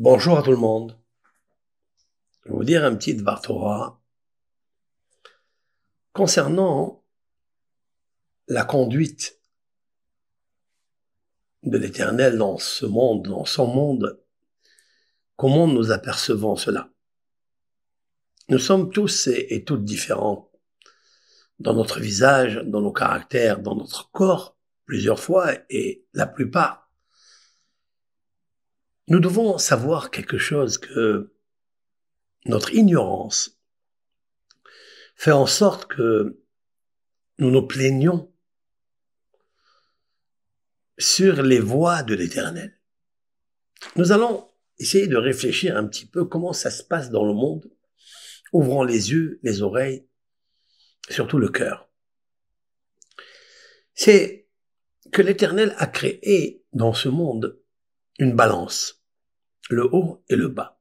Bonjour à tout le monde. Je vais vous dire un petit Dvar Torah concernant la conduite de l'Éternel dans ce monde, dans son monde. Comment nous apercevons cela? Nous sommes tous et toutes différents dans notre visage, dans nos caractères, dans notre corps, plusieurs fois, et la plupart. Nous devons savoir quelque chose, que notre ignorance fait en sorte que nous nous plaignons sur les voies de l'Éternel. Nous allons essayer de réfléchir un petit peu comment ça se passe dans le monde, ouvrant les yeux, les oreilles, surtout le cœur. C'est que l'Éternel a créé dans ce monde une balance, le haut et le bas,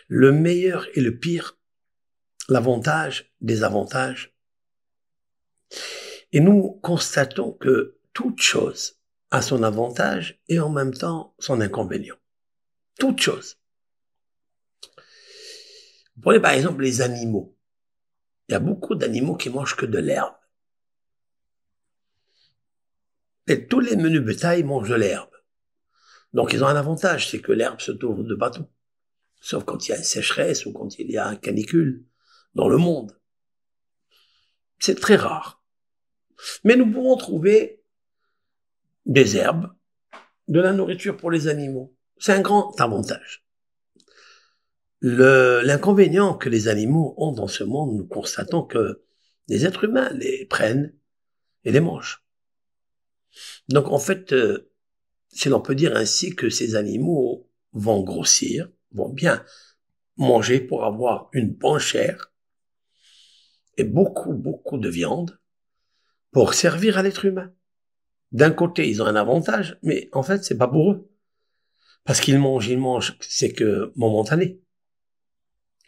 le meilleur et le pire, l'avantage, désavantage. Et nous constatons que toute chose a son avantage et en même temps son inconvénient. Toute chose. Prenez par exemple les animaux. Il y a beaucoup d'animaux qui mangent que de l'herbe. Et tous les menus bétail mangent de l'herbe. Donc ils ont un avantage, c'est que l'herbe se trouve de partout. Sauf quand il y a une sécheresse ou quand il y a une canicule dans le monde. C'est très rare. Mais nous pouvons trouver des herbes, de la nourriture pour les animaux. C'est un grand avantage. L'inconvénient que les animaux ont dans ce monde, nous constatons que les êtres humains les prennent et les mangent. Donc en fait, si l'on peut dire ainsi que ces animaux vont grossir, vont bien manger pour avoir une bonne chair et beaucoup de viande pour servir à l'être humain. D'un côté, ils ont un avantage, mais en fait, c'est pas pour eux. Parce qu'ils mangent, c'est que momentané.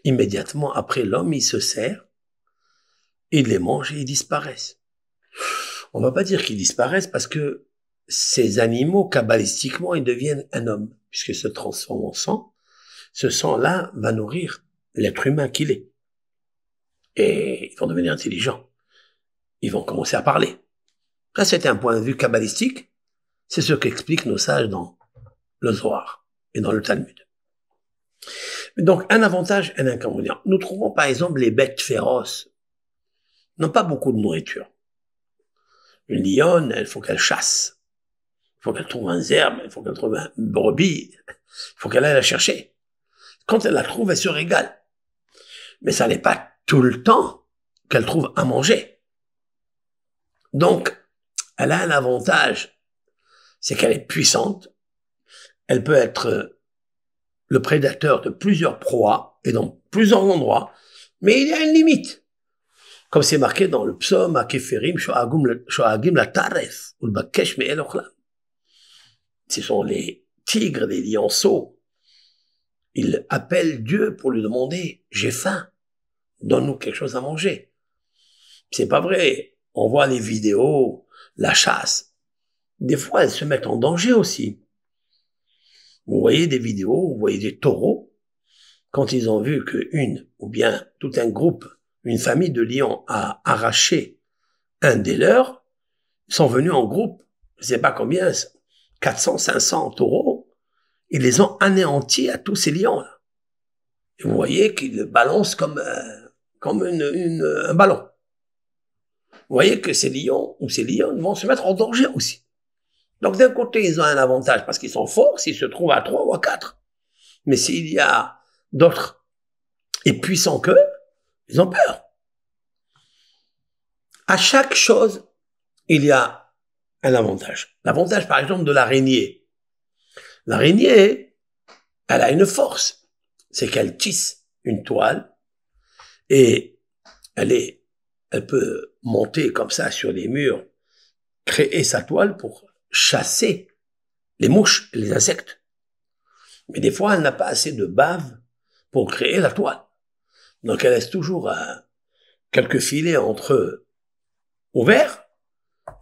Immédiatement après, l'homme, il se sert, il les mange et ils disparaissent. On va pas dire qu'ils disparaissent parce que ces animaux, kabbalistiquement, ils deviennent un homme, puisqu'ils se transforment en sang. Ce sang-là va nourrir l'être humain qu'il est. Et ils vont devenir intelligents. Ils vont commencer à parler. Ça, c'est un point de vue kabbalistique. C'est ce qu'expliquent nos sages dans le Zohar et dans le Talmud. Donc, un avantage, un inconvénient. Nous trouvons par exemple les bêtes féroces n'ont pas beaucoup de nourriture. Une lionne, il faut qu'elle chasse. Il faut qu'elle trouve un zerbe, il faut qu'elle trouve une brebis. Il faut qu'elle aille la chercher. Quand elle la trouve, elle se régale. Mais ça n'est pas tout le temps qu'elle trouve à manger. Donc, elle a un avantage, c'est qu'elle est puissante. Elle peut être le prédateur de plusieurs proies et dans plusieurs endroits, mais il y a une limite. Comme c'est marqué dans le psaume, Akeferim shoagim la taref, ou le bakesh me'el ochlam. Ce sont les tigres, les lionceaux. Ils appellent Dieu pour lui demander, j'ai faim, donne-nous quelque chose à manger. C'est pas vrai. On voit les vidéos, la chasse. Des fois, elles se mettent en danger aussi. Vous voyez des vidéos, vous voyez des taureaux. Quand ils ont vu qu'une, ou bien tout un groupe, une famille de lions a arraché un des leurs, ils sont venus en groupe, je sais pas combien, 400, 500 taureaux, ils les ont anéantis à tous ces lions-là. Et vous voyez qu'ils le balancent comme un ballon. Vous voyez que ces lions ou ces lionnes vont se mettre en danger aussi. Donc d'un côté, ils ont un avantage parce qu'ils sont forts s'ils se trouvent à 3 ou à 4. Mais s'il y a d'autres et puissants qu'eux, ils ont peur. À chaque chose, il y a un avantage. L'avantage, par exemple, de l'araignée. L'araignée, elle a une force. C'est qu'elle tisse une toile et elle peut monter comme ça sur les murs, créer sa toile pour chasser les mouches et les insectes. Mais des fois, elle n'a pas assez de bave pour créer la toile. Donc, elle laisse toujours quelques filets entre eux ouverts.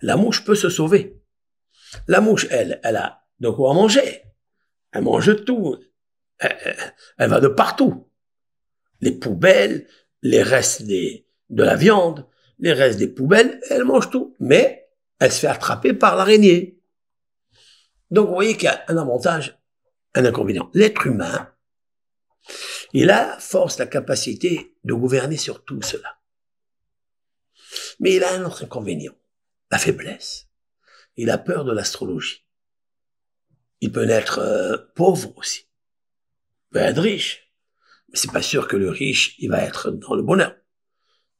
La mouche peut se sauver. La mouche, elle a de quoi manger. Elle mange tout. Elle va de partout. Les poubelles, les restes de la viande, les restes des poubelles, elle mange tout. Mais elle se fait attraper par l'araignée. Donc, vous voyez qu'il y a un avantage, un inconvénient. L'être humain, il a force, la capacité de gouverner sur tout cela. Mais il a un autre inconvénient, la faiblesse. Il a peur de l'astrologie. Il peut naître pauvre aussi. Il peut être riche. Mais c'est pas sûr que le riche, il va être dans le bonheur.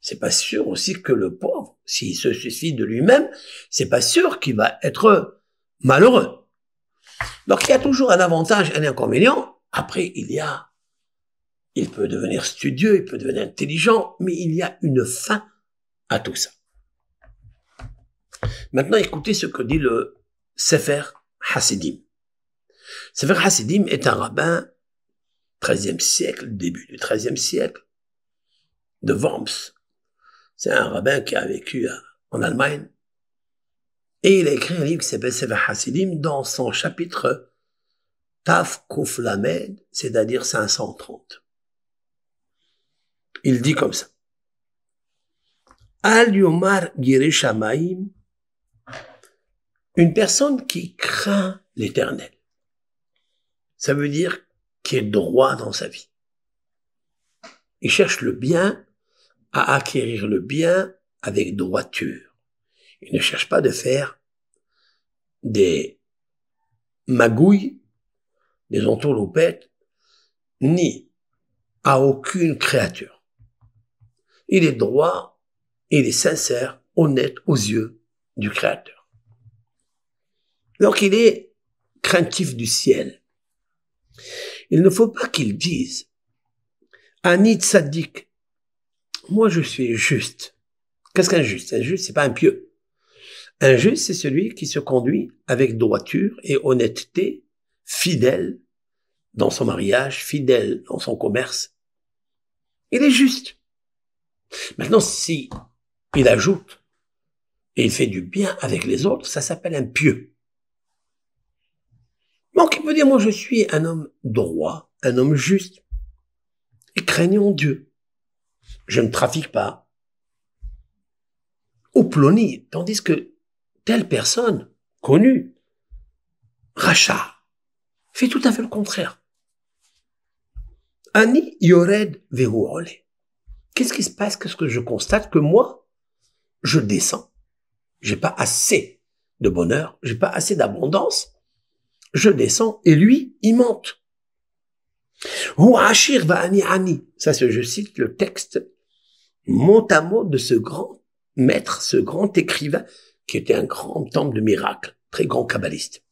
C'est pas sûr aussi que le pauvre, s'il se suffit de lui-même, c'est pas sûr qu'il va être malheureux. Donc il y a toujours un avantage, un inconvénient. Après, il peut devenir studieux, il peut devenir intelligent, mais il y a une fin à tout ça. Maintenant, écoutez ce que dit le Sefer Hasidim. Sefer Hasidim est un rabbin 13e siècle, début du 13e siècle, de Worms. C'est un rabbin qui a vécu en Allemagne. Et il a écrit un livre qui s'appelle Sefer Hasidim dans son chapitre Taf Kuf Lamed, c'est-à-dire 530. Il dit comme ça. Al Yomar Girei Shamayim, une personne qui craint l'Éternel. Ça veut dire qui est droit dans sa vie. Il cherche le bien, à acquérir le bien avec droiture. Il ne cherche pas de faire des magouilles, des entourloupettes, ni à aucune créature. Il est droit, il est sincère, honnête aux yeux du Créateur. Donc il est craintif du ciel. Il ne faut pas qu'il dise « Ani tzaddik » moi je suis juste. Qu'est-ce qu'un juste? Un juste, c'est pas un pieux. Un juste, c'est celui qui se conduit avec droiture et honnêteté, fidèle dans son mariage, fidèle dans son commerce. Il est juste. Maintenant, si il ajoute et il fait du bien avec les autres, ça s'appelle un pieux. Donc il peut dire, moi je suis un homme droit, un homme juste, et craignant Dieu. Je ne trafique pas. Ou ploni, tandis que telle personne, connue, Racha, fait tout à fait le contraire. Ani yored vehu ole. Qu'est-ce qui se passe? Qu'est-ce que je constate? Que moi, je descends. J'ai pas assez de bonheur, j'ai pas assez d'abondance. Je descends et lui, il monte. Hu ashir va ani ani. Ça, je cite le texte mot à mot de ce grand maître, ce grand écrivain, qui était un grand homme de miracles, très grand kabbaliste.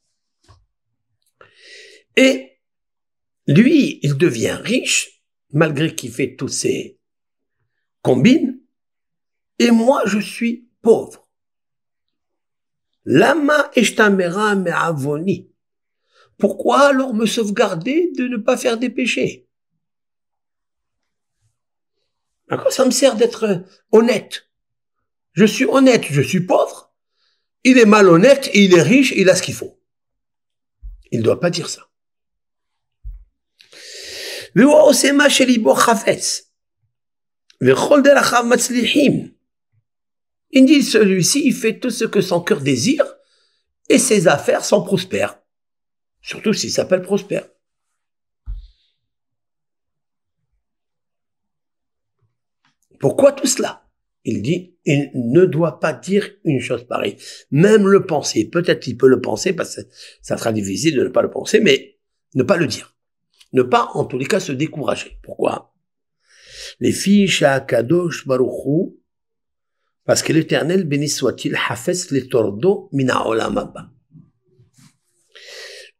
Et lui, il devient riche, malgré qu'il fait tous ses combines, et moi, je suis pauvre. Lama eshtamera me'avoni. Pourquoi alors me sauvegarder de ne pas faire des péchés? À quoi ça me sert d'être honnête? Je suis honnête, je suis pauvre. Il est malhonnête, il est riche, il a ce qu'il faut. Il ne doit pas dire ça. Il dit, celui-ci, il fait tout ce que son cœur désire et ses affaires sont prospères. Surtout s'il s'appelle prospère. Pourquoi tout cela? Il dit, il ne doit pas dire une chose pareille. Même le penser. Peut-être qu'il peut le penser parce que ça sera difficile de ne pas le penser, mais ne pas le dire. Ne pas, en tous les cas, se décourager. Pourquoi? Les filles, Kadosh Baruchou, parce que l'Éternel, béni soit-il, hafes les tordo mina olam haba.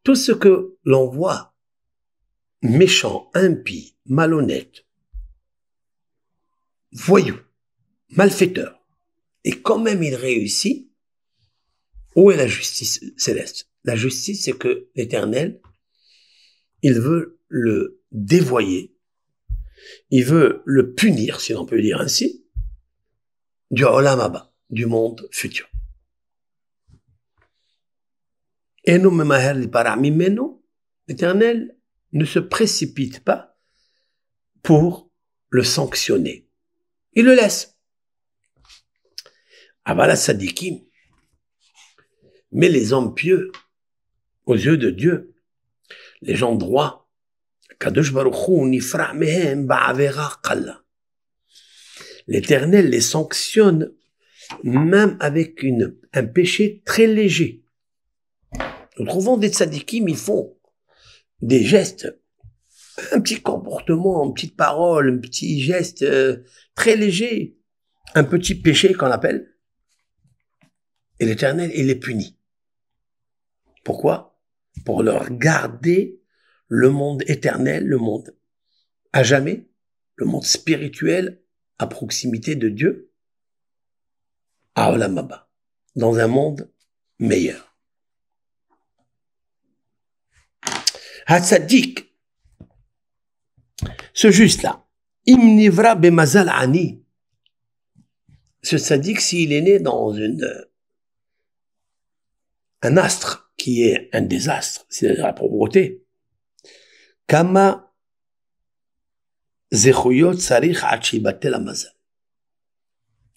Tout ce que l'on voit méchant, impie, malhonnête, voyou, malfaiteur, et quand même il réussit, où est la justice céleste? La justice, c'est que l'Éternel, il veut le dévoyer, il veut le punir, si l'on peut dire ainsi, du olam haba, du monde futur. Et nous, memaher li para mimeno, l'Éternel ne se précipite pas pour le sanctionner. Il le laisse. Avala Sadikim. Mais les hommes pieux, aux yeux de Dieu, les gens droits, l'Éternel les sanctionne même avec un péché très léger. Nous trouvons des tzadikim, ils font des gestes, un petit comportement, une petite parole, un petit geste très léger, un petit péché qu'on appelle, et l'Éternel, il les punit. Pourquoi? Pour leur garder le monde éternel, le monde à jamais, le monde spirituel à proximité de Dieu, à Olam Haba, dans un monde meilleur. Hatzadik, ce juste-là, imnivra bemazal ani, ce tzaddik, s'il est né dans un astre qui est un désastre, c'est la pauvreté, kama zechuyot sarich achibatel amazal.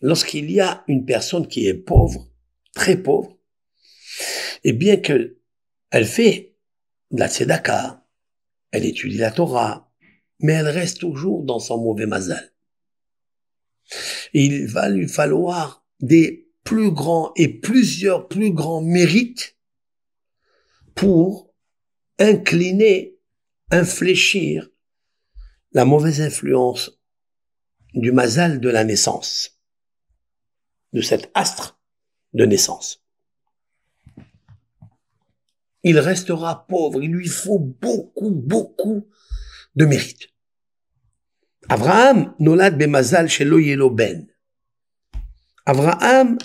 Lorsqu'il y a une personne qui est pauvre, très pauvre, et bien que elle fait de la tzedaka, elle étudie la Torah, mais elle reste toujours dans son mauvais mazal. Il va lui falloir des plus grands et plusieurs plus grands mérites pour incliner, infléchir la mauvaise influence du mazal de la naissance, de cet astre de naissance. Il restera pauvre, il lui faut beaucoup de mérite. Abraham nolad bemazal shelo yelo ben. Abraham,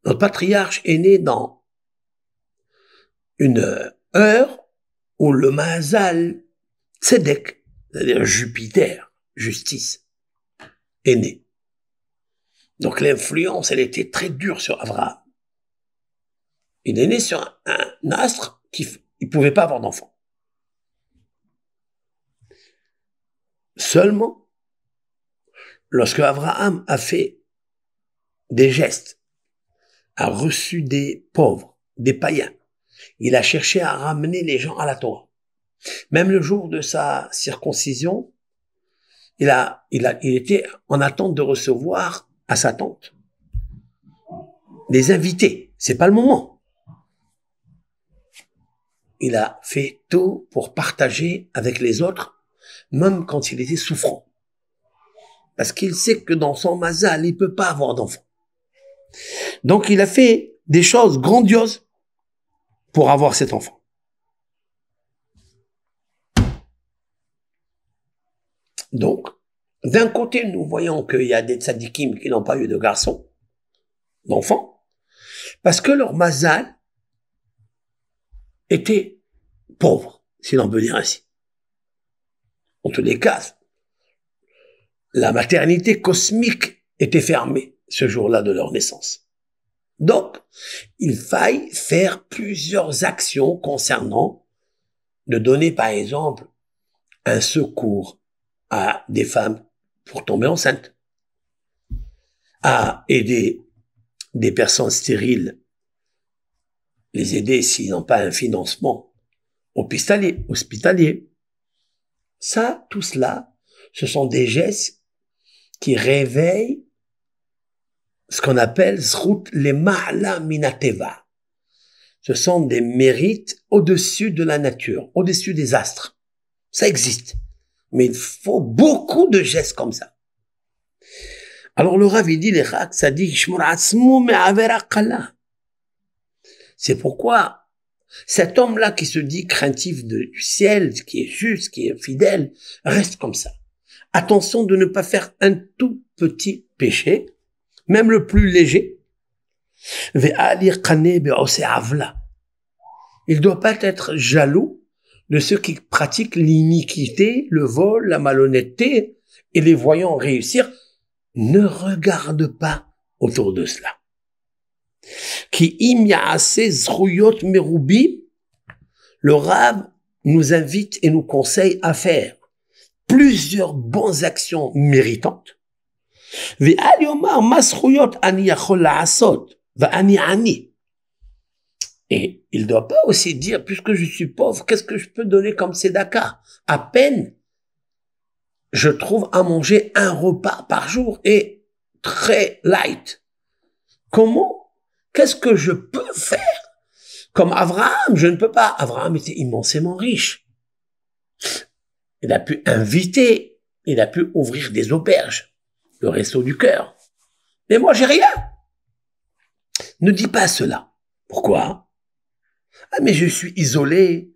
notre patriarche, est né dans une heure où le mazal tzedek, c'est-à-dire Jupiter, justice, est né. Donc l'influence, elle était très dure sur Abraham. Il est né sur un astre qui ne pouvait pas avoir d'enfant. Seulement, lorsque Abraham a fait des gestes, a reçu des pauvres, des païens, il a cherché à ramener les gens à la Torah. Même le jour de sa circoncision, il était en attente de recevoir à sa tante des invités. C'est pas le moment. Il a fait tout pour partager avec les autres, même quand il était souffrant. Parce qu'il sait que dans son mazal, il peut pas avoir d'enfant. Donc il a fait des choses grandioses pour avoir cet enfant. Donc, d'un côté, nous voyons qu'il y a des tzadikim qui n'ont pas eu de garçons, d'enfants, parce que leur mazal était pauvre, si l'on peut dire ainsi. En tous les cas, la maternité cosmique était fermée ce jour-là de leur naissance. Donc, il faille faire plusieurs actions concernant de donner, par exemple, un secours à des femmes pour tomber enceintes, à aider des personnes stériles, les aider s'ils n'ont pas un financement hospitalier. Ça, tout cela, ce sont des gestes qui réveillent ce qu'on appelle zrut le ma'ala minateva. Ce sont des mérites au-dessus de la nature, au-dessus des astres. Ça existe. Mais il faut beaucoup de gestes comme ça. Alors le Rav, il dit, c'est pourquoi cet homme-là qui se dit craintif du ciel, qui est juste, qui est fidèle, reste comme ça. Attention de ne pas faire un tout petit péché, même le plus léger. Il ne doit pas être jaloux de ceux qui pratiquent l'iniquité, le vol, la malhonnêteté, et les voyant réussir, ne regarde pas autour de cela. Ki im ya'aseh zruyot merubim, le Rav nous invite et nous conseille à faire plusieurs bonnes actions méritantes. Et il ne doit pas aussi dire, puisque je suis pauvre, qu'est-ce que je peux donner comme tzedaka? À peine, je trouve à manger un repas par jour et très light. Comment? Qu'est-ce que je peux faire? Comme Abraham, je ne peux pas. Abraham était immensément riche. Il a pu inviter, il a pu ouvrir des auberges, le resto du cœur. Mais moi, j'ai rien. Ne dis pas cela. Pourquoi? Ah, mais je suis isolé.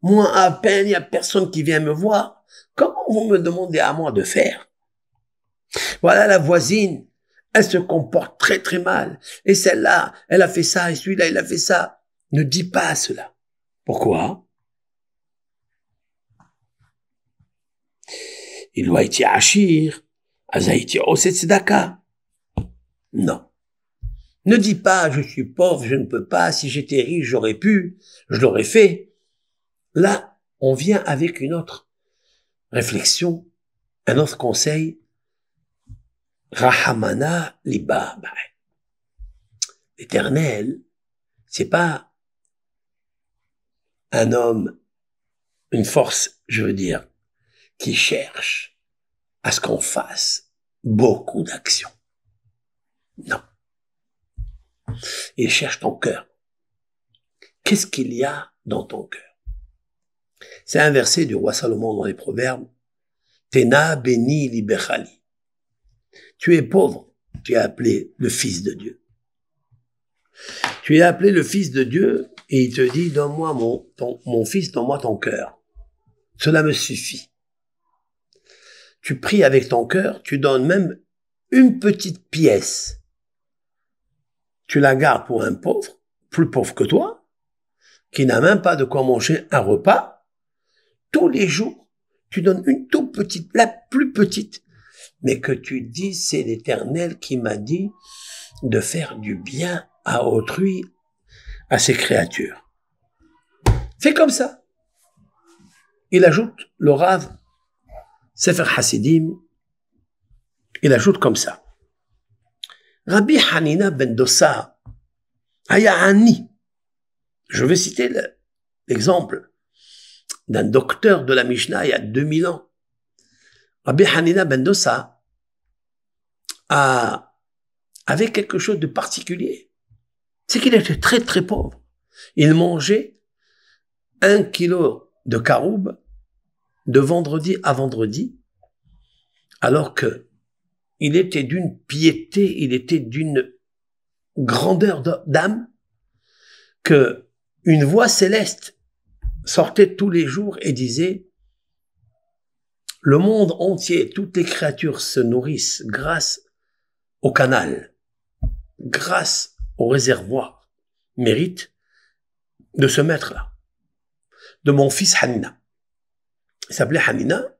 Moi, à peine, il n'y a personne qui vient me voir. Comment vous me demandez à moi de faire? Voilà la voisine. Elle se comporte très très mal. Et celle-là, elle a fait ça, et celui-là, il a fait ça. Ne dis pas cela. Pourquoi? Il doit être achir, azaïti oset tzedaka. Non. Ne dis pas, je suis pauvre, je ne peux pas, si j'étais riche, j'aurais pu, je l'aurais fait. Là, on vient avec une autre réflexion, un autre conseil. Rahamana liba. L'Éternel, c'est pas un homme, une force, je veux dire, qui cherche à ce qu'on fasse beaucoup d'actions. Non. Il cherche ton cœur. Qu'est-ce qu'il y a dans ton cœur? C'est un verset du roi Salomon dans les Proverbes. Tena beni libechali. Tu es pauvre, tu es appelé le fils de Dieu. Tu es appelé le fils de Dieu et il te dit, donne-moi mon fils, donne-moi ton cœur. Cela me suffit. Tu pries avec ton cœur, tu donnes même une petite pièce. Tu la gardes pour un pauvre, plus pauvre que toi, qui n'a même pas de quoi manger un repas. Tous les jours, tu donnes une toute petite, la plus petite, mais que tu dis, c'est l'Éternel qui m'a dit de faire du bien à autrui, à ses créatures. Fais comme ça. Il ajoute, le Rav, Sefer Hasidim, il ajoute comme ça. Rabbi Hanina ben Dossa, Aya Ani. Je vais citer l'exemple d'un docteur de la Mishnah il y a 2000 ans. Rabbi Hanina ben Dossa avait quelque chose de particulier. C'est qu'il était très très pauvre. Il mangeait 1 kilo de caroube de vendredi à vendredi, alors que il était d'une piété, il était d'une grandeur d'âme, que une voix céleste sortait tous les jours et disait: le monde entier, toutes les créatures se nourrissent grâce au canal, grâce au réservoir, mérite de se mettre là. De mon fils Hanina. Il s'appelait Hanina.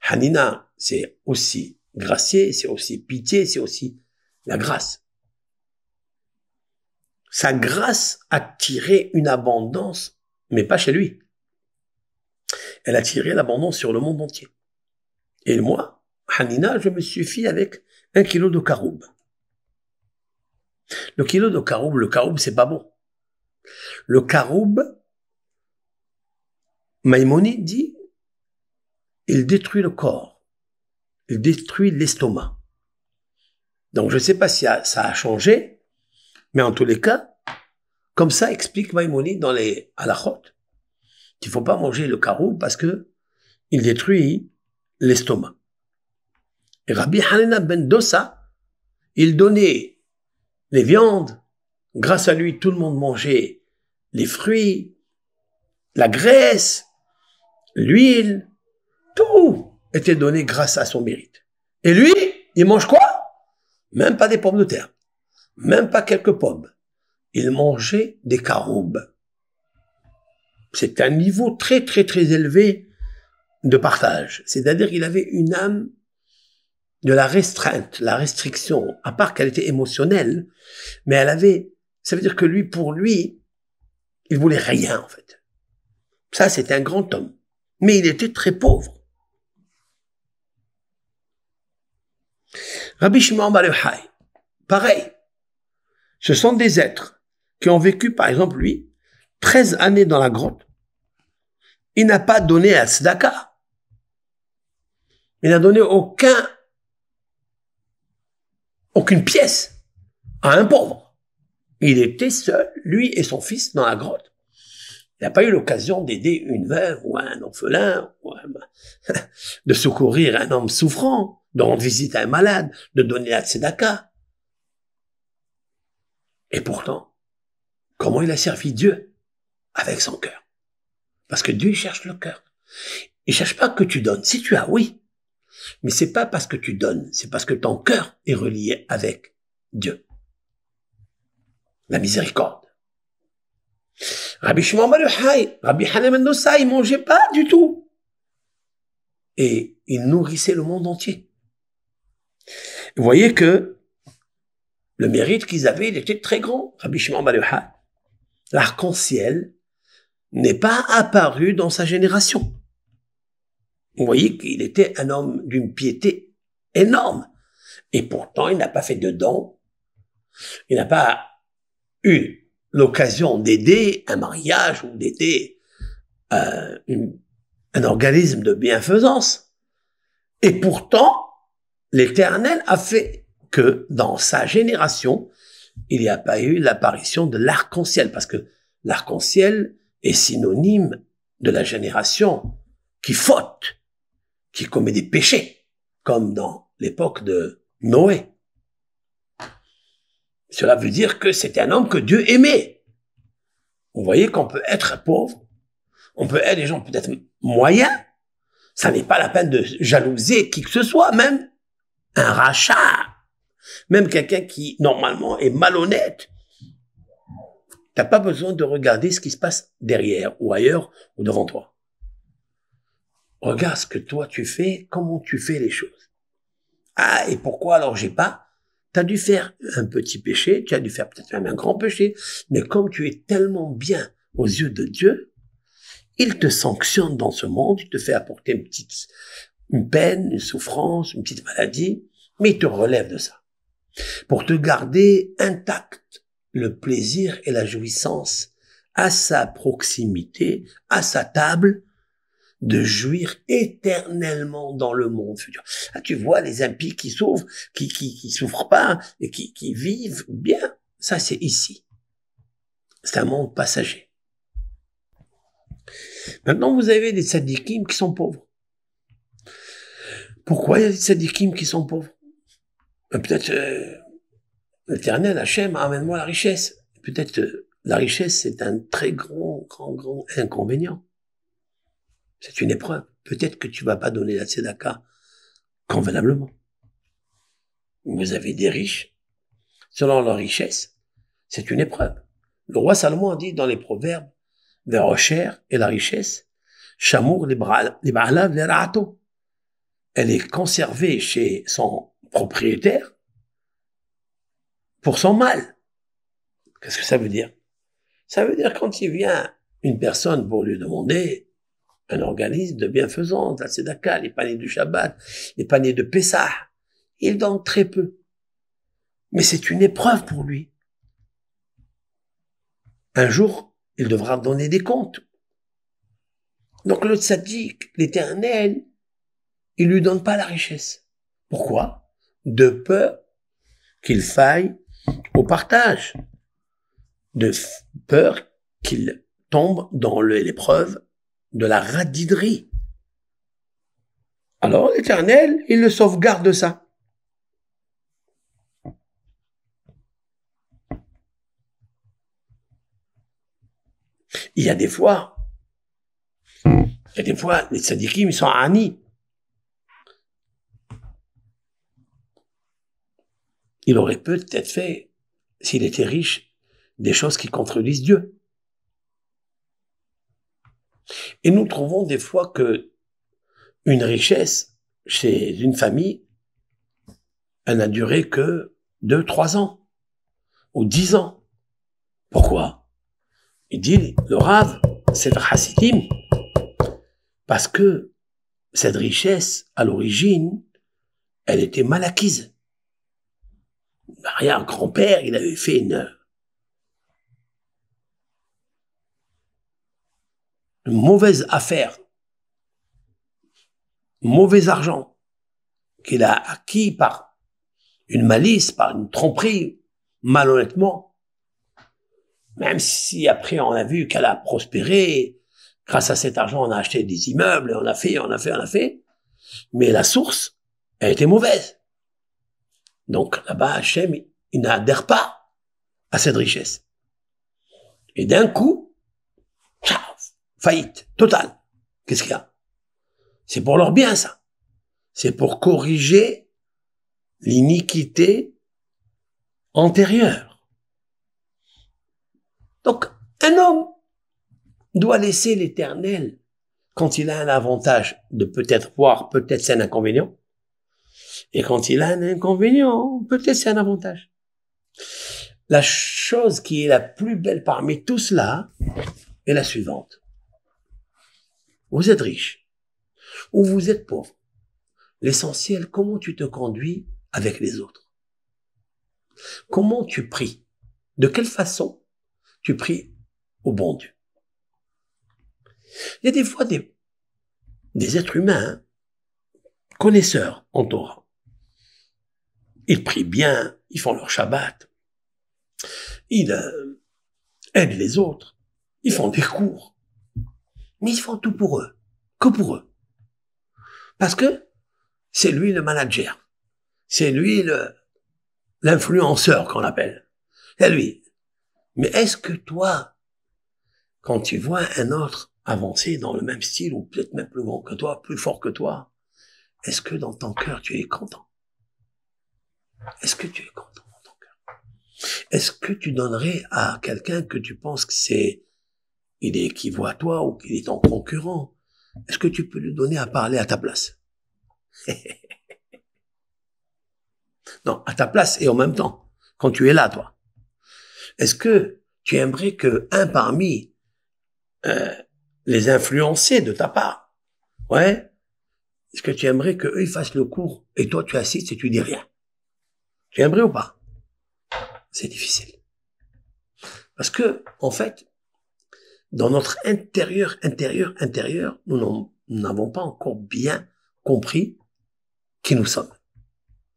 Hanina, c'est aussi gracier, c'est aussi pitié, c'est aussi la grâce. Sa grâce a tiré une abondance, mais pas chez lui. Elle a tiré l'abondance sur le monde entier. Et moi, Hanina, je me suffis avec 1 kilo de caroube. Le caroube, c'est pas bon. Le caroube, Maïmonide dit, il détruit le corps. Il détruit l'estomac. Donc, je ne sais pas si ça a changé, mais en tous les cas, comme ça explique Maïmonide dans les halachot, qu'il ne faut pas manger le caroube parce que il détruit l'estomac. Et Rabbi Hanina ben Dossa, il donnait les viandes. Grâce à lui, tout le monde mangeait les fruits, la graisse, l'huile, tout était donné grâce à son mérite. Et lui, il mange quoi? Même pas des pommes de terre, même pas quelques pommes. Il mangeait des caroubes. C'est un niveau très très très élevé de partage. C'est-à-dire qu'il avait une âme de la restreinte, la restriction, à part qu'elle était émotionnelle, mais ça veut dire que lui, pour lui, il voulait rien en fait. Ça, c'est un grand homme. Mais il était très pauvre. Rabbi Shimon Bar Yochai, pareil. Ce sont des êtres qui ont vécu, par exemple, lui, 13 années dans la grotte. Il n'a pas donné à tzedaka. Il n'a donné aucune pièce à un pauvre. Il était seul, lui et son fils, dans la grotte. Il n'a pas eu l'occasion d'aider une veuve ou un orphelin, de secourir un homme souffrant, de rendre visite à un malade, de donner la tzedaka. Et pourtant, comment il a servi Dieu? Avec son cœur. Parce que Dieu cherche le cœur. Il cherche pas que tu donnes. Si tu as, oui. Mais c'est pas parce que tu donnes, c'est parce que ton cœur est relié avec Dieu. La miséricorde. Rabbi Shimon Bar Yochai, Rabbi Hanan ben Dossa, il mangeait pas du tout. Et il nourrissait le monde entier. Vous voyez que le mérite qu'ils avaient, il était très grand. Rabbi Shimon Bar Yochai. L'arc-en-ciel n'est pas apparu dans sa génération. Vous voyez qu'il était un homme d'une piété énorme. Et pourtant, il n'a pas fait de dons. Il n'a pas eu l'occasion d'aider un mariage ou d'aider un organisme de bienfaisance. Et pourtant, l'Éternel a fait que dans sa génération, il n'y a pas eu l'apparition de l'arc-en-ciel, parce que l'arc-en-ciel est synonyme de la génération qui faute, qui commet des péchés, comme dans l'époque de Noé. Cela veut dire que c'était un homme que Dieu aimait. Vous voyez qu'on peut être pauvre, on peut être des gens peut-être moyens, ça n'est pas la peine de jalouser qui que ce soit, même un rachat, même quelqu'un qui normalement est malhonnête. T'as pas besoin de regarder ce qui se passe derrière ou ailleurs ou devant toi. Regarde ce que toi tu fais, comment tu fais les choses. Ah, et pourquoi alors j'ai pas? Tu as dû faire un petit péché, tu as dû faire peut-être même un grand péché, mais comme tu es tellement bien aux yeux de Dieu, il te sanctionne dans ce monde, il te fait apporter une peine, une souffrance, une petite maladie, mais il te relève de ça. Pour te garder intact le plaisir et la jouissance à sa proximité, à sa table, de jouir éternellement dans le monde futur. Ah, tu vois les impies qui souffrent, qui souffrent pas et qui vivent bien. Ça, c'est ici. C'est un monde passager. Maintenant, vous avez des tzadikim qui sont pauvres. Pourquoi il y a des tzadikim qui sont pauvres? Peut-être l'Éternel, Hachem, amène-moi la richesse. Peut-être la richesse, c'est un très grand inconvénient. C'est une épreuve. Peut-être que tu vas pas donner la tzedaka convenablement. Vous avez des riches, selon leur richesse, c'est une épreuve. Le roi Salomon a dit dans les proverbes, Verocher et la richesse, Chamour les ba'alav les ra'ato. Elle est conservée chez son propriétaire pour son mal. Qu'est-ce que ça veut dire? Ça veut dire quand il vient une personne pour lui demander un organisme de bienfaisance, la tzedaka, les paniers du Shabbat, les paniers de Pessah, il donne très peu. Mais c'est une épreuve pour lui. Un jour, il devra donner des comptes. Donc le tzaddik, l'Éternel, il lui donne pas la richesse. Pourquoi? De peur qu'il faille au partage. De peur qu'il tombe dans l'épreuve de la radinerie. Alors l'Éternel, il le sauvegarde de ça. Il y a des fois, les tzadikim, ils sont anis. Il aurait peut-être fait, s'il était riche, des choses qui contredisent Dieu. Et nous trouvons des fois que une richesse chez une famille, elle n'a duré que 2-3 ans ou 10 ans. Pourquoi? Il dit, le Rav, Cedr Hasidim, parce que cette richesse, à l'origine, elle était mal acquise. L'arrière-grand-père, il avait fait une mauvaise affaire, mauvais argent, qu'il a acquis par une malice, par une tromperie, malhonnêtement. Même si après on a vu qu'elle a prospéré, grâce à cet argent on a acheté des immeubles, on a fait, mais la source, elle était mauvaise. Donc là-bas, Hachem, il n'adhère pas à cette richesse. Et d'un coup, faillite totale. Qu'est-ce qu'il y a? C'est pour leur bien, ça. C'est pour corriger l'iniquité antérieure. Donc, un homme doit laisser l'Éternel quand il a un avantage de peut-être voir, peut-être c'est un inconvénient. Et quand il a un inconvénient, peut-être c'est un avantage. La chose qui est la plus belle parmi tout cela est la suivante. Vous êtes riche ou vous êtes pauvre. L'essentiel, comment tu te conduis avec les autres. Comment tu pries. De quelle façon tu pries au bon Dieu. Il y a des fois des êtres humains, connaisseurs en Torah. Ils prient bien, ils font leur Shabbat, ils aident les autres, ils font des cours, mais ils font tout pour eux, que pour eux. Parce que c'est lui le manager, c'est lui l'influenceur qu'on appelle, c'est lui. Mais est-ce que toi, quand tu vois un autre avancer dans le même style, ou peut-être même plus grand que toi, plus fort que toi, est-ce que dans ton cœur tu es content? Est-ce que tu es content dans ton cœur? Est-ce que tu donnerais à quelqu'un que tu penses que il est équivaut à toi ou qu'il est ton concurrent? Est-ce que tu peux lui donner à parler à ta place? Non, à ta place et en même temps, quand tu es là, toi. Est-ce que tu aimerais que un parmi les influencés de ta part, ouais, est-ce que tu aimerais qu'eux ils fassent le cours et toi tu assistes et tu dis rien? Tu aimerais ou pas? C'est difficile. Parce que, en fait, dans notre intérieur, nous n'avons pas encore bien compris qui nous sommes.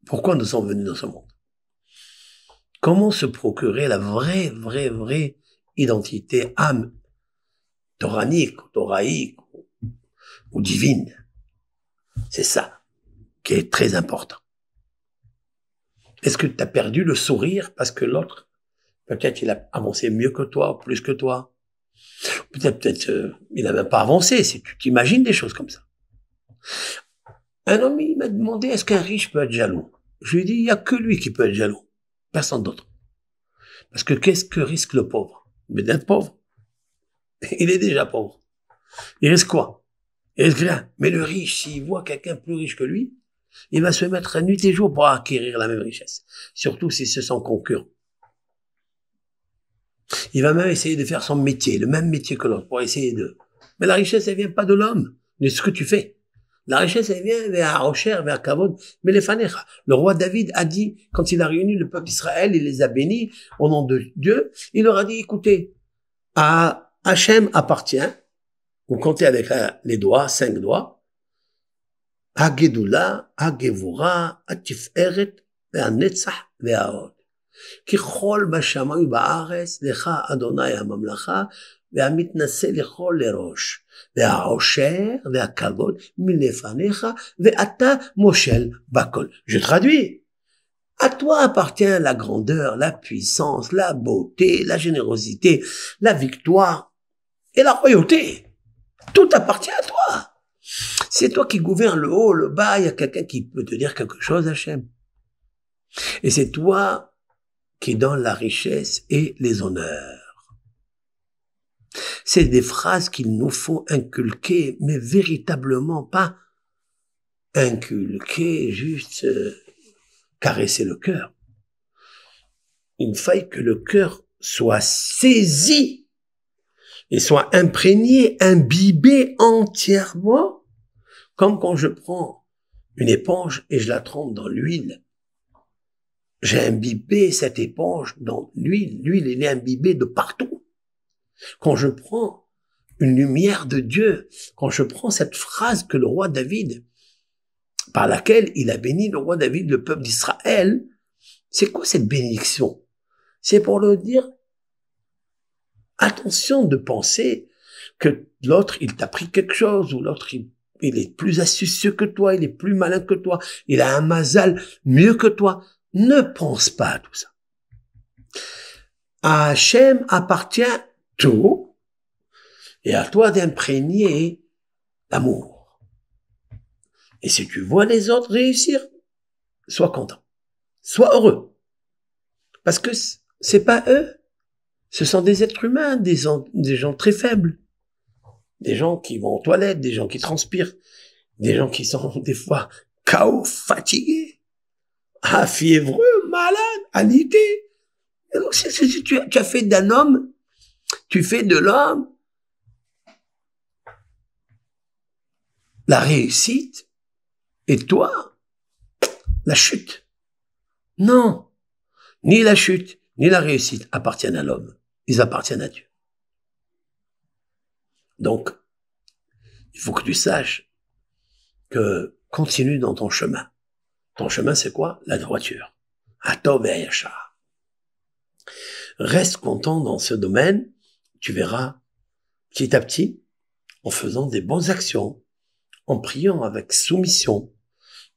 Pourquoi nous sommes venus dans ce monde. Comment se procurer la vraie identité, âme, toranique, toraïque ou divine. C'est ça qui est très important. Est-ce que tu as perdu le sourire parce que l'autre, peut-être il a avancé mieux que toi, plus que toi? Peut-être il n'a même pas avancé, si tu t'imagines des choses comme ça. Un homme, il m'a demandé, est-ce qu'un riche peut être jaloux? Je lui ai dit, il n'y a que lui qui peut être jaloux. Personne d'autre. Parce que qu'est-ce que risque le pauvre? Mais d'être pauvre. Il est déjà pauvre. Il risque quoi? Il risque rien. Mais le riche, s'il voit quelqu'un plus riche que lui, il va se mettre à nuit et jour pour acquérir la même richesse. Surtout si c'est son concurrent. Il va même essayer de faire son métier, le même métier que l'autre, pour essayer de... Mais la richesse, elle vient pas de l'homme, de ce que tu fais. La richesse, elle vient vers Rocher, vers Kavod, mais les Fanecha. Le roi David a dit, quand il a réuni le peuple d'Israël, il les a bénis au nom de Dieu, il leur a dit, écoutez, à Hachem appartient, vous comptez avec les doigts, 5 doigts, Hagedula, Hagevura, Hatiferet, Ve'anetzach, Ve'aod. כי כל בשמיים ובארץ לך אדוני הממלכה והמתנשא לכל לראש והעושר והכבוד מלפניך ואתה מושל בכל. Je traduis. À toi appartient la grandeur, la puissance, la beauté, la générosité, la victoire et la royauté. Tout appartient à toi. C'est toi qui gouvernes le haut, le bas. Il y a quelqu'un qui peut te dire quelque chose, Hachem. Et c'est toi qui donne la richesse et les honneurs. C'est des phrases qu'il nous faut inculquer, mais véritablement pas inculquer, juste caresser le cœur. Il faille que le cœur soit saisi et soit imprégné, imbibé entièrement, comme quand je prends une éponge et je la trempe dans l'huile. J'ai imbibé cette éponge dans l'huile. L'huile, elle est imbibée de partout. Quand je prends une lumière de Dieu, quand je prends cette phrase que le roi David, par laquelle il a béni le roi David, le peuple d'Israël, c'est quoi cette bénédiction? C'est pour leur dire, attention de penser que l'autre, il t'a pris quelque chose, ou l'autre, il est plus astucieux que toi, il est plus malin que toi, il a un mazal mieux que toi. Ne pense pas à tout ça. À Hachem appartient tout, et à toi d'imprégner l'amour. Et si tu vois les autres réussir, sois content, sois heureux. Parce que c'est pas eux, ce sont des êtres humains, des gens très faibles. Des gens qui vont aux toilettes, des gens qui transpirent, des gens qui sont des fois KO, fatigués, fiévreux, malades, alité. Et donc, si tu as fait d'un homme, tu fais de l'homme la réussite, et toi, la chute. Non, ni la chute, ni la réussite appartiennent à l'homme. Ils appartiennent à Dieu. Donc, il faut que tu saches que continue dans ton chemin. Ton chemin, c'est quoi? La droiture. Atov et Yachar. Reste content dans ce domaine. Tu verras, petit à petit, en faisant des bonnes actions, en priant avec soumission,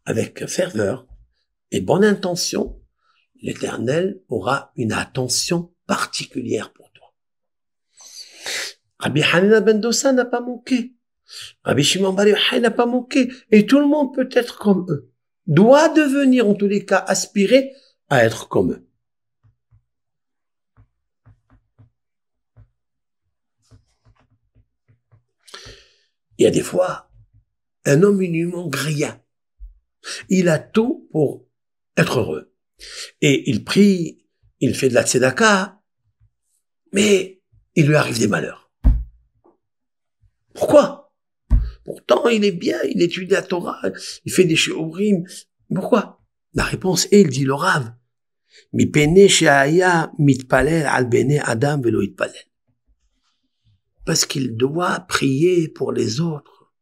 avec ferveur et bonne intention, l'Éternel aura une attention particulière pour toi. Rabbi Hanina ben Dosa n'a pas manqué. Rabbi Shimon Bar Yochai n'a pas manqué. Et tout le monde peut être comme eux. Doit devenir, en tous les cas, aspirer à être comme eux. Il y a des fois, un homme, il lui manque rien. Il a tout pour être heureux. Et il prie, il fait de la tzedaka, mais il lui arrive des malheurs. Pourquoi? Pourtant, il est bien, il étudie la Torah, il fait des shiurim. Pourquoi? La réponse est, il dit le Rav, Mi pene she'aya mitpalel al bene Adam velo itpalel. Parce qu'il doit prier pour les autres,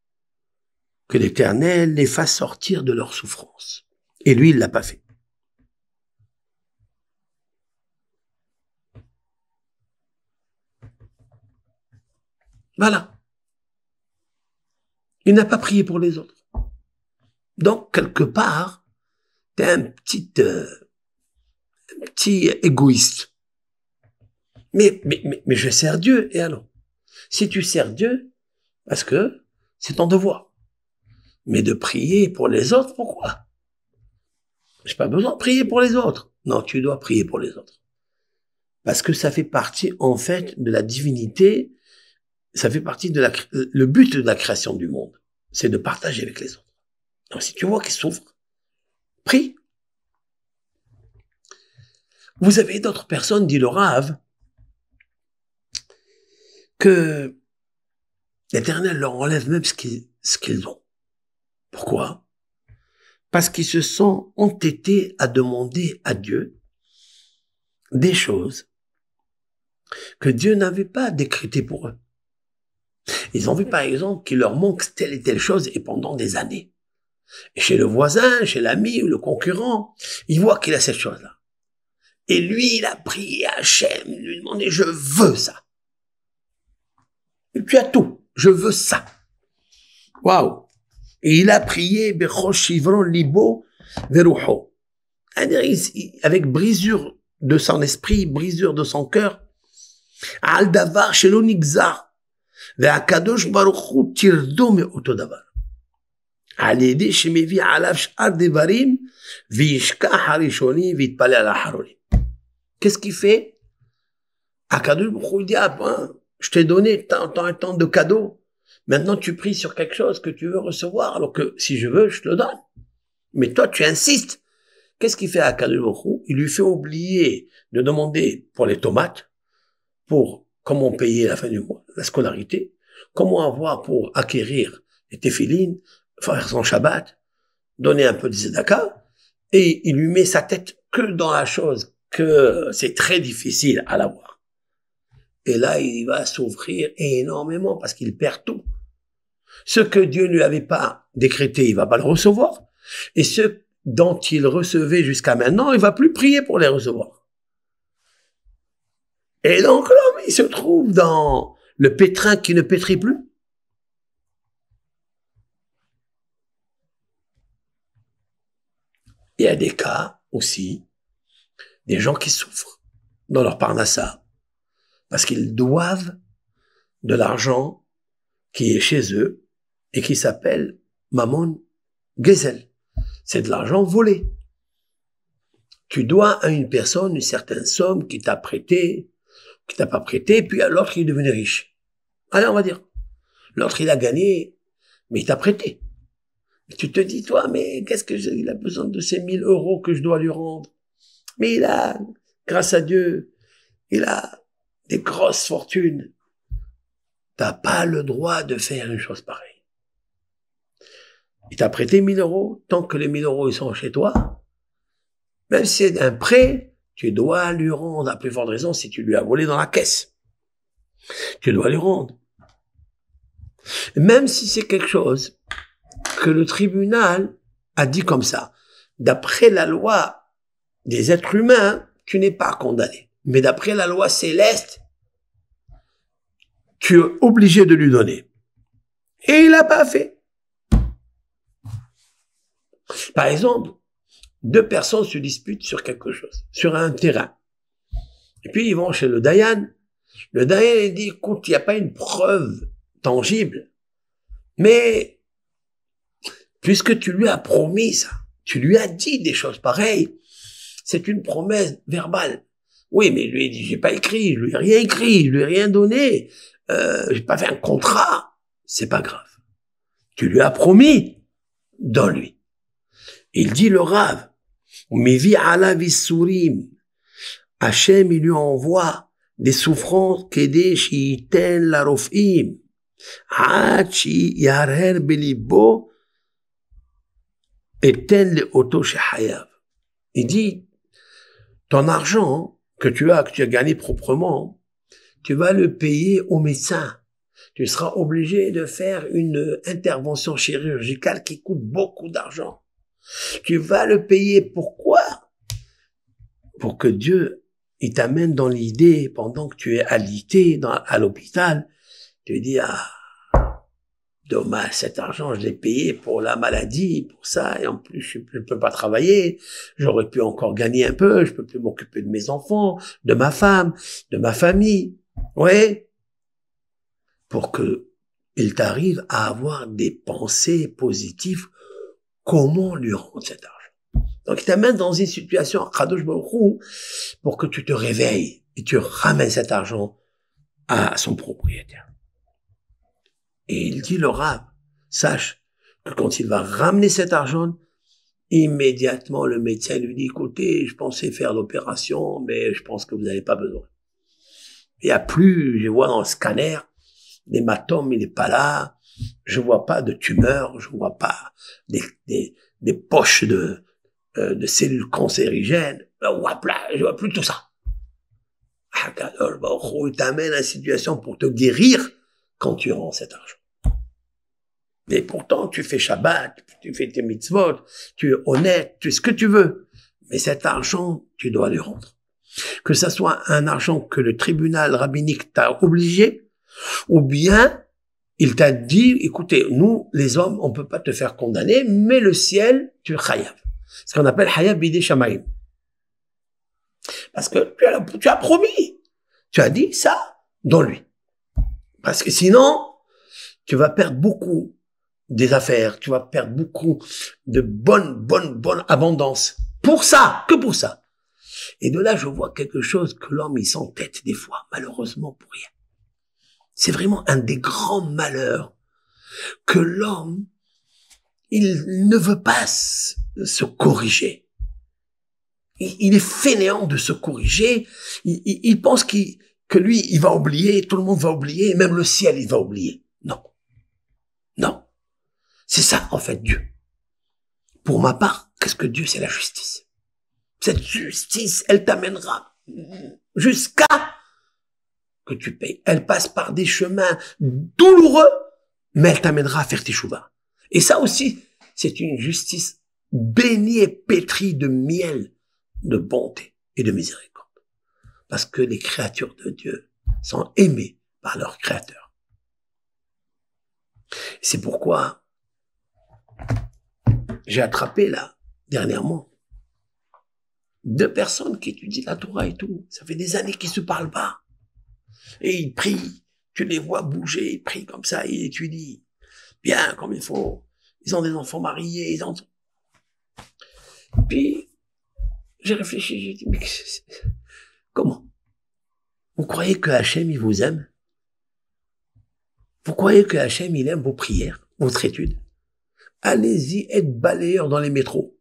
que l'Éternel les fasse sortir de leur souffrance. Et lui, il l'a pas fait. Voilà. Il n'a pas prié pour les autres. Donc, quelque part, t'es un petit égoïste. Mais je sers Dieu, et alors? Si tu sers Dieu, parce que c'est ton devoir. Mais de prier pour les autres, pourquoi? J'ai pas besoin de prier pour les autres. Non, tu dois prier pour les autres. Parce que ça fait partie, en fait, de la divinité, ça fait partie de le but de la création du monde. C'est de partager avec les autres. Donc, si tu vois qu'ils souffrent, prie. Vous avez d'autres personnes, dit le Rav, que l'Éternel leur enlève même ce qu'ils ont. Pourquoi? Parce qu'ils se sont entêtés à demander à Dieu des choses que Dieu n'avait pas décrétées pour eux. Ils ont vu par exemple qu'il leur manque telle et telle chose et pendant des années. Et chez le voisin, chez l'ami ou le concurrent, il voit qu'il a cette chose-là. Et lui, il a prié à Hachem, il lui demandait, je veux ça. Et tu as tout, je veux ça. Waouh. Et il a prié, Bechosh Shivron Libo Verucho. Avec brisure de son esprit, brisure de son cœur. Al davar shelo nigzar. Ve'akadosh baruch hu tirdo me'oto davar. Al yedei shemevi alav sh'ar devarim v'yishkach harishoni v'yitpalel al haronim. Qu'est-ce qu'il fait? Akadosh baruch hu dit, ah ben, je t'ai donné tant de cadeaux. Maintenant, tu pries sur quelque chose que tu veux recevoir, alors que si je veux, je te le donne. Mais toi, tu insistes. Qu'est-ce qu'il fait à Akadosh Baruch Hu? Il lui fait oublier de demander pour les tomates, pour comment payer la fin du mois, la scolarité, comment avoir pour acquérir les téphilines, faire son Shabbat, donner un peu de tzedaka, et il lui met sa tête que dans la chose que c'est très difficile à l'avoir. Et là, il va souffrir énormément parce qu'il perd tout. Ce que Dieu ne lui avait pas décrété, il va pas le recevoir. Et ce dont il recevait jusqu'à maintenant, il va plus prier pour les recevoir. Et donc l'homme, il se trouve dans le pétrin qui ne pétrit plus. Il y a des cas aussi, des gens qui souffrent dans leur parnassa, parce qu'ils doivent de l'argent qui est chez eux et qui s'appelle Mammon Gezel. C'est de l'argent volé. Tu dois à une personne une certaine somme qui t'a prêté, qui t'a pas prêté, puis l'autre il est devenu riche. Allez, on va dire. L'autre il a gagné, mais il t'a prêté. Et tu te dis, toi, mais qu'est-ce que il a besoin de ces 1000 euros que je dois lui rendre? Mais il a, grâce à Dieu, il a des grosses fortunes. T'as pas le droit de faire une chose pareille. Il t'a prêté 1000 euros, tant que les 1000 euros ils sont chez toi, même si c'est un prêt, tu dois lui rendre, à plus forte raison si tu lui as volé dans la caisse. Tu dois lui rendre. Même si c'est quelque chose que le tribunal a dit comme ça. D'après la loi des êtres humains, tu n'es pas condamné. Mais d'après la loi céleste, tu es obligé de lui donner. Et il l'a pas fait. Par exemple, deux personnes se disputent sur quelque chose, sur un terrain. Et puis ils vont chez le Dayan. Le Dayan il dit, écoute, il n'y a pas une preuve tangible, mais puisque tu lui as promis ça, tu lui as dit des choses pareilles, c'est une promesse verbale. Oui, mais lui, il dit, j'ai pas écrit, je lui ai rien écrit, je lui ai rien donné, j'ai pas fait un contrat. C'est pas grave. Tu lui as promis, donne-lui. Il dit le Rav, Mivi ala visurim, Hachem, il lui envoie des souffrances qu'aider shiiten la rofim, Hachi yarher belibo, et tel le auto shehayav. Il dit, ton argent que tu as gagné proprement, tu vas le payer au médecin. Tu seras obligé de faire une intervention chirurgicale qui coûte beaucoup d'argent. Tu vas le payer. Pourquoi? Pour que Dieu, il t'amène dans l'idée, pendant que tu es alité à l'hôpital, tu dis, ah, dommage, cet argent, je l'ai payé pour la maladie, pour ça, et en plus, je peux pas travailler, j'aurais pu encore gagner un peu, je peux plus m'occuper de mes enfants, de ma femme, de ma famille. Ouais. Pour que il t'arrive à avoir des pensées positives, comment lui rendre cet argent? Donc, il t'amène dans une situation, Kadosh Baruch Hu, pour que tu te réveilles et tu ramènes cet argent à son propriétaire. Et il dit le Rav, sache que quand il va ramener cet argent, immédiatement le médecin lui dit, écoutez, je pensais faire l'opération, mais je pense que vous n'avez pas besoin. Il n'y a plus, je vois dans le scanner, l'hématome, il n'est pas là, je vois pas de tumeur, je vois pas des poches de cellules cancérigènes, je vois plus tout ça. Il t'amène à une situation pour te guérir quand tu rends cet argent. Et pourtant, tu fais Shabbat, tu fais tes mitzvot, tu es honnête, tu es ce que tu veux. Mais cet argent, tu dois lui rendre. Que ça soit un argent que le tribunal rabbinique t'a obligé, ou bien il t'a dit, écoutez, nous, les hommes, on peut pas te faire condamner, mais le ciel, tu es chayav. Ce qu'on appelle chayav bidei shamayim. Parce que tu as promis. Tu as dit ça, donne-lui. Parce que sinon, tu vas perdre beaucoup des affaires, tu vas perdre beaucoup de bonne abondance. Pour ça, que pour ça. Et de là, je vois quelque chose que l'homme, il s'entête des fois, malheureusement pour rien. C'est vraiment un des grands malheurs que l'homme, il ne veut pas se corriger. Il est fainéant de se corriger. Il pense que lui, il va oublier, tout le monde va oublier, même le ciel, il va oublier. Non. Non. C'est ça, en fait, Dieu. Pour ma part, qu'est-ce que Dieu? C'est la justice. Cette justice, elle t'amènera jusqu'à que tu payes. Elle passe par des chemins douloureux, mais elle t'amènera à faire tes chouvas. Et ça aussi, c'est une justice bénie et pétrie de miel, de bonté et de miséricorde. Parce que les créatures de Dieu sont aimées par leur Créateur. C'est pourquoi j'ai attrapé là, dernièrement, 2 personnes qui étudient la Torah et tout. Ça fait des années qu'ils se parlent pas. Et ils prient. Tu les vois bouger, ils prient comme ça, ils étudient bien comme il faut. Ils ont des enfants mariés, ils ont... Puis, j'ai réfléchi, j'ai dit, mais comment? Vous croyez que Hachem, il vous aime? Vous croyez que Hachem, il aime vos prières, votre étude? Allez-y être balayeur dans les métros.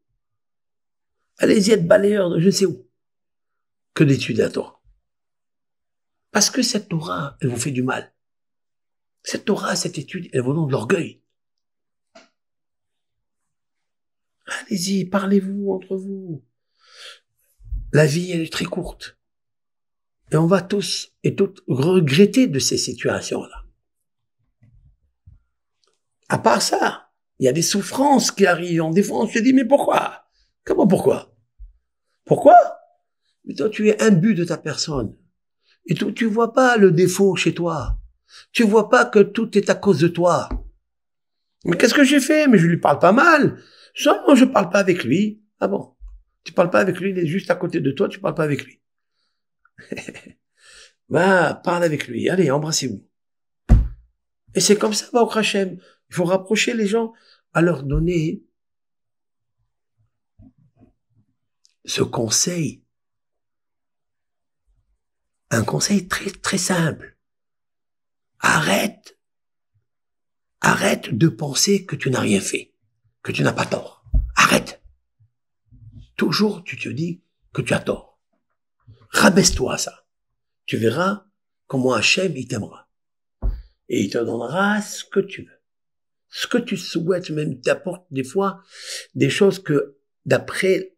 Allez-y être balayeur de je sais où. Que d'étudier la Torah. Parce que cette Torah, elle vous fait du mal. Cette Torah, cette étude, elle vous donne de l'orgueil. Allez-y, parlez-vous entre vous. La vie, elle est très courte. Et on va tous et toutes regretter de ces situations-là. À part ça, il y a des souffrances qui arrivent. Des fois, on se dit, mais pourquoi? Comment pourquoi? Pourquoi? Mais toi, tu es imbu de ta personne. Et tu vois pas le défaut chez toi. Tu vois pas que tout est à cause de toi. Mais qu'est-ce que j'ai fait? Mais je lui parle pas mal. Seulement, je parle pas avec lui. Ah bon? Tu parles pas avec lui, il est juste à côté de toi, tu parles pas avec lui. Va, parle avec lui. Allez, embrassez-vous. Et c'est comme ça, va au Hachem. Il faut rapprocher les gens à leur donner ce conseil. Un conseil très, très simple. Arrête de penser que tu n'as rien fait, que tu n'as pas tort. Arrête. Toujours, tu te dis que tu as tort. Rabaisse-toi à ça. Tu verras comment Hachem, il t'aimera. Et il te donnera ce que tu veux. Ce que tu souhaites, même t'apporte des fois des choses que, d'après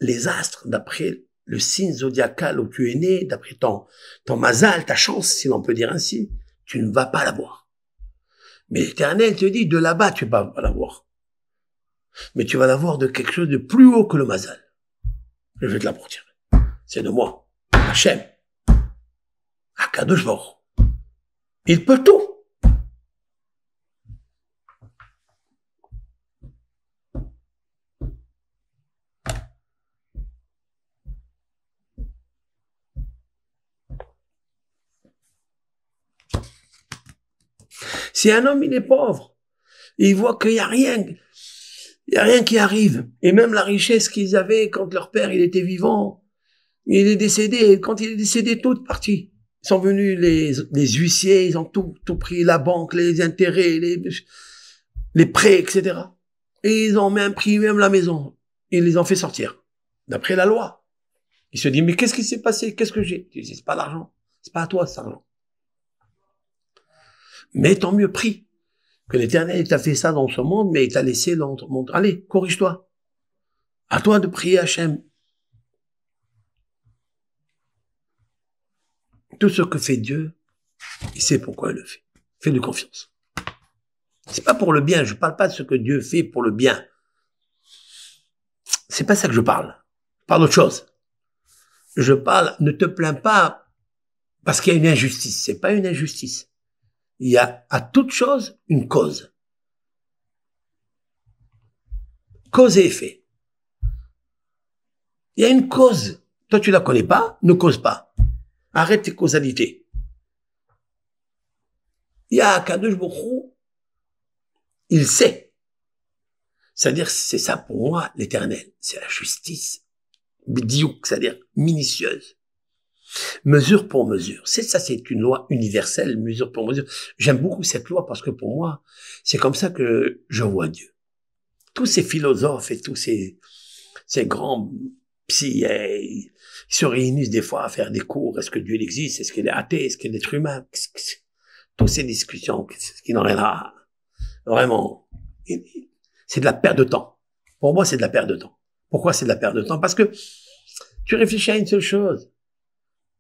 les astres, d'après le signe zodiacal où tu es né, d'après ton mazal, ta chance, si l'on peut dire ainsi, tu ne vas pas l'avoir. Mais l'Éternel te dit, de là-bas, tu vas pas l'avoir. Mais tu vas l'avoir de quelque chose de plus haut que le mazal. Je vais te l'apporter. C'est de moi. Hachem. Akadosh Baruch. Il peut tout. Si un homme, il est pauvre, et il voit qu'il y a rien qui arrive. Et même la richesse qu'ils avaient quand leur père, il était vivant, il est décédé. Et quand il est décédé, tout est parti. Ils sont venus les huissiers, ils ont tout pris, la banque, les intérêts, les prêts, etc. Et ils ont même pris même la maison. Ils les ont fait sortir. D'après la loi. Il se dit, mais qu'est-ce qui s'est passé? Qu'est-ce que j'ai? Je dis, c'est pas l'argent. C'est pas à toi, cet argent. Mais tant mieux pris que l'Éternel t'a fait ça dans ce monde, mais il t'a laissé l'autre monde. Allez, corrige-toi. À toi de prier Hachem. Tout ce que fait Dieu, il sait pourquoi il le fait. Fais-lui confiance. C'est pas pour le bien. Je parle pas de ce que Dieu fait pour le bien. C'est pas ça que je parle. Je parle d'autre chose. Je parle, ne te plains pas parce qu'il y a une injustice. C'est pas une injustice. Il y a à toute chose une cause. Cause et effet. Il y a une cause. Toi, tu la connais pas, ne cause pas. Arrête tes causalités. Il y a Kadosh Baruch, il sait. C'est-à-dire, c'est ça pour moi, l'Éternel. C'est la justice. Bidiouk, c'est-à-dire minutieuse. Mesure pour mesure. C'est ça, c'est une loi universelle, mesure pour mesure. J'aime beaucoup cette loi parce que pour moi, c'est comme ça que je vois Dieu. Tous ces philosophes et tous ces grands psy, ils se réunissent des fois à faire des cours. Est-ce que Dieu existe? Est-ce qu'il est athée? Est-ce qu'il est être humain? Toutes ces discussions qui n'ont rien à... Vraiment, c'est de la perte de temps. Pour moi, c'est de la perte de temps. Pourquoi c'est de la perte de temps? Parce que tu réfléchis à une seule chose.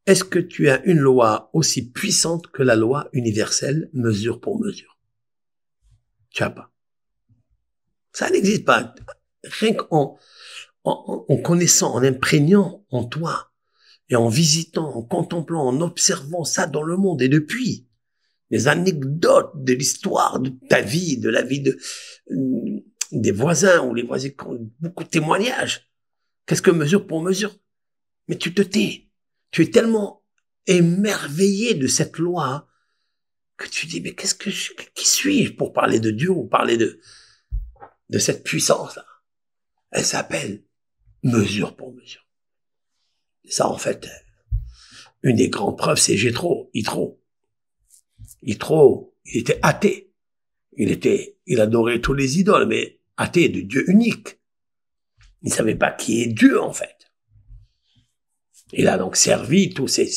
Est-ce que tu as une loi aussi puissante que la loi universelle, mesure pour mesure? Tu n'as pas. Ça n'existe pas. Rien qu'en connaissant, en imprégnant en toi, et en visitant, en contemplant, en observant ça dans le monde, et depuis les anecdotes de l'histoire de ta vie, de la vie des voisins, ou les voisins qui ont beaucoup de témoignages. Qu'est-ce que mesure pour mesure? Mais tu te tais. Tu es tellement émerveillé de cette loi, hein, que tu dis, mais qui suis-je pour parler de Dieu ou parler de cette puissance-là? Elle s'appelle mesure pour mesure. Et ça, en fait, une des grandes preuves, c'est Jéthro, Yitro. Yitro, il était athée. Il adorait tous les idoles, mais athée de Dieu unique. Il ne savait pas qui est Dieu, en fait. Il a donc servi tous ces...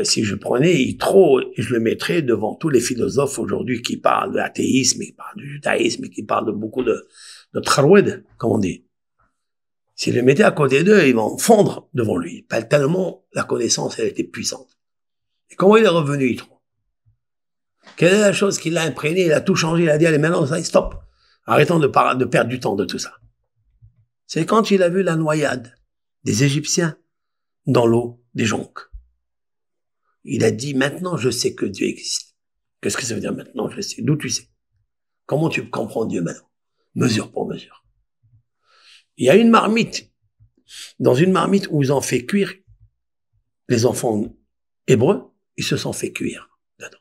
si je prenais Yitro, je le mettrais devant tous les philosophes aujourd'hui qui parlent de l'athéisme, qui parlent du judaïsme, qui parlent de beaucoup de trawed, comme on dit. S'il le mettait à côté d'eux, ils vont fondre devant lui. Tellement la connaissance, elle était puissante. Et comment il est revenu, Yitro? Quelle est la chose qui l'a imprégné? Il a tout changé, il a dit, allez, maintenant, stop. Arrêtons de perdre du temps de tout ça. C'est quand il a vu la noyade des Égyptiens dans l'eau des jonques. Il a dit, maintenant, je sais que Dieu existe. Qu'est-ce que ça veut dire maintenant, je sais? D'où tu sais? Comment tu comprends Dieu maintenant? Mesure pour mesure. Il y a une marmite. Dans une marmite où ils ont fait cuire les enfants hébreux, ils se sont fait cuire dedans.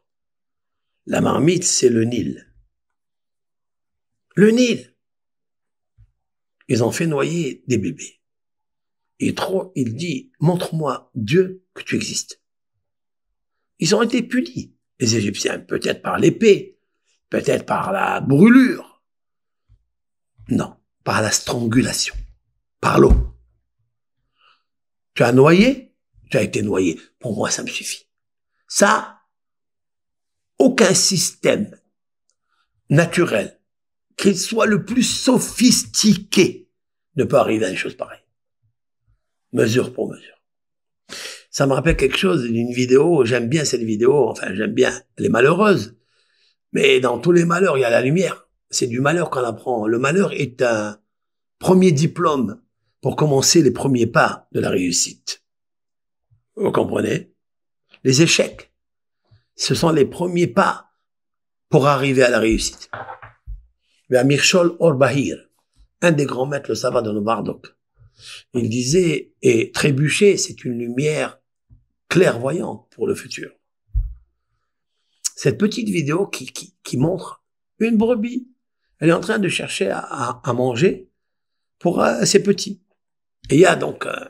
La marmite, c'est le Nil. Le Nil. Ils ont fait noyer des bébés. Et trop, il dit, montre-moi, Dieu, que tu existes. Ils ont été punis, les Égyptiens, peut-être par l'épée, peut-être par la brûlure. Non, par la strangulation, par l'eau. Tu as noyé, tu as été noyé. Pour moi, ça me suffit. Ça, aucun système naturel, qu'il soit le plus sophistiqué, ne peut arriver à une chose pareille. Mesure pour mesure. Ça me rappelle quelque chose d'une vidéo, j'aime bien cette vidéo, enfin j'aime bien, elle est malheureuse, mais dans tous les malheurs, il y a la lumière. C'est du malheur qu'on apprend. Le malheur est un premier diplôme pour commencer les premiers pas de la réussite. Vous comprenez? Les échecs, ce sont les premiers pas pour arriver à la réussite. Mais Mirchol Orbahir, un des grands maîtres le savant de nos Marduk, il disait, et trébucher, c'est une lumière clairvoyante pour le futur. Cette petite vidéo qui montre une brebis, elle est en train de chercher à manger pour ses petits. Et il y a donc un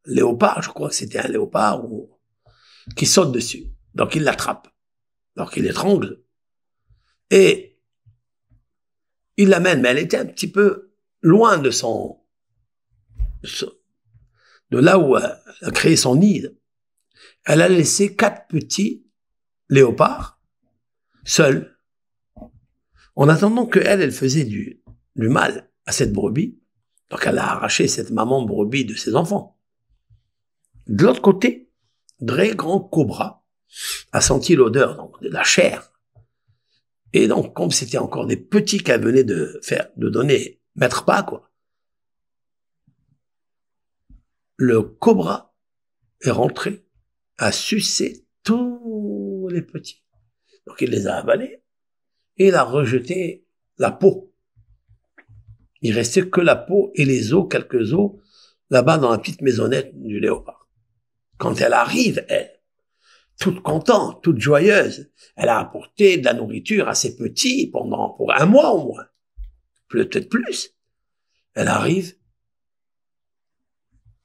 léopard, je crois que c'était un léopard, qui saute dessus. Donc il l'attrape. Donc il l'étrangle. Et il l'amène, mais elle était un petit peu loin de là où elle a créé son nid. Elle a laissé 4 petits léopards seuls, en attendant qu'elle faisait du mal à cette brebis. Donc elle a arraché cette maman brebis de ses enfants. De l'autre côté, très grand cobra a senti l'odeur donc de la chair. Et donc, comme c'était encore des petits qu'elle venait de mettre pas, quoi. Le cobra est rentré, a sucé tous les petits. Donc il les a avalés et il a rejeté la peau. Il restait que la peau et les os, quelques os, là-bas dans la petite maisonnette du léopard. Quand elle arrive, elle, toute contente, toute joyeuse, elle a apporté de la nourriture à ses petits pour 1 mois au moins. Peut-être plus. Elle arrive,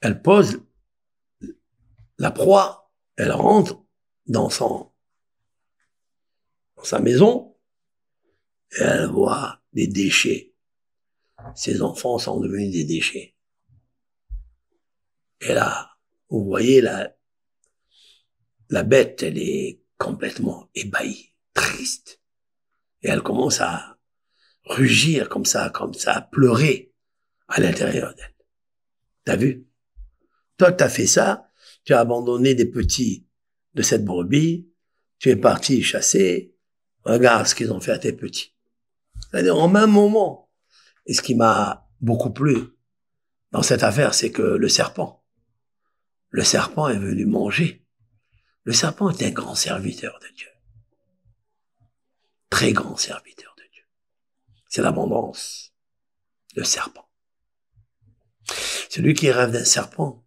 elle pose la proie, elle rentre dans sa maison, et elle voit des déchets. Ses enfants sont devenus des déchets. Et là, vous voyez, la bête, elle est complètement ébahie, triste. Et elle commence à rugir comme ça, à pleurer à l'intérieur d'elle. T'as vu? Toi, t'as fait ça, tu as abandonné des petits de cette brebis, tu es parti chasser, regarde ce qu'ils ont fait à tes petits. C'est-à-dire, en même moment. Et ce qui m'a beaucoup plu dans cette affaire, c'est que le serpent est venu manger. Le serpent est un grand serviteur de Dieu. Très grand serviteur de Dieu. C'est l'abondance. Le serpent. Celui qui rêve d'un serpent,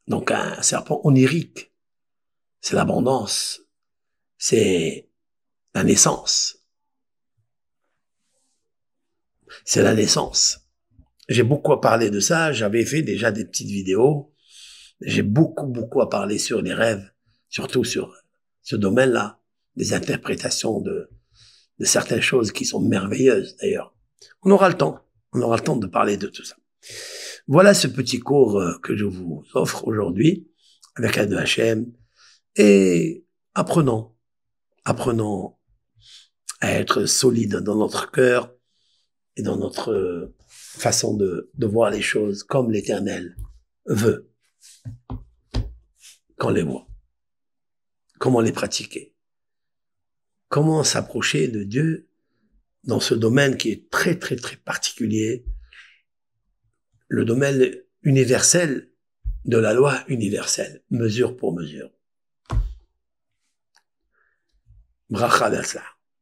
donc un serpent onirique, c'est l'abondance, c'est la naissance. C'est la naissance. J'ai beaucoup à parler de ça, j'avais fait déjà des petites vidéos, j'ai beaucoup à parler sur les rêves, surtout sur ce domaine-là, des interprétations de certaines choses qui sont merveilleuses d'ailleurs. On aura le temps de parler de tout ça. Voilà ce petit cours que je vous offre aujourd'hui avec l'aide de Hachem et apprenons à être solide dans notre cœur et dans notre façon de voir les choses comme l'Éternel veut qu'on les voit. Comment les pratiquer? Comment s'approcher de Dieu dans ce domaine qui est très particulier, le domaine universel de la loi universelle, mesure pour mesure. Bracha d'Allah.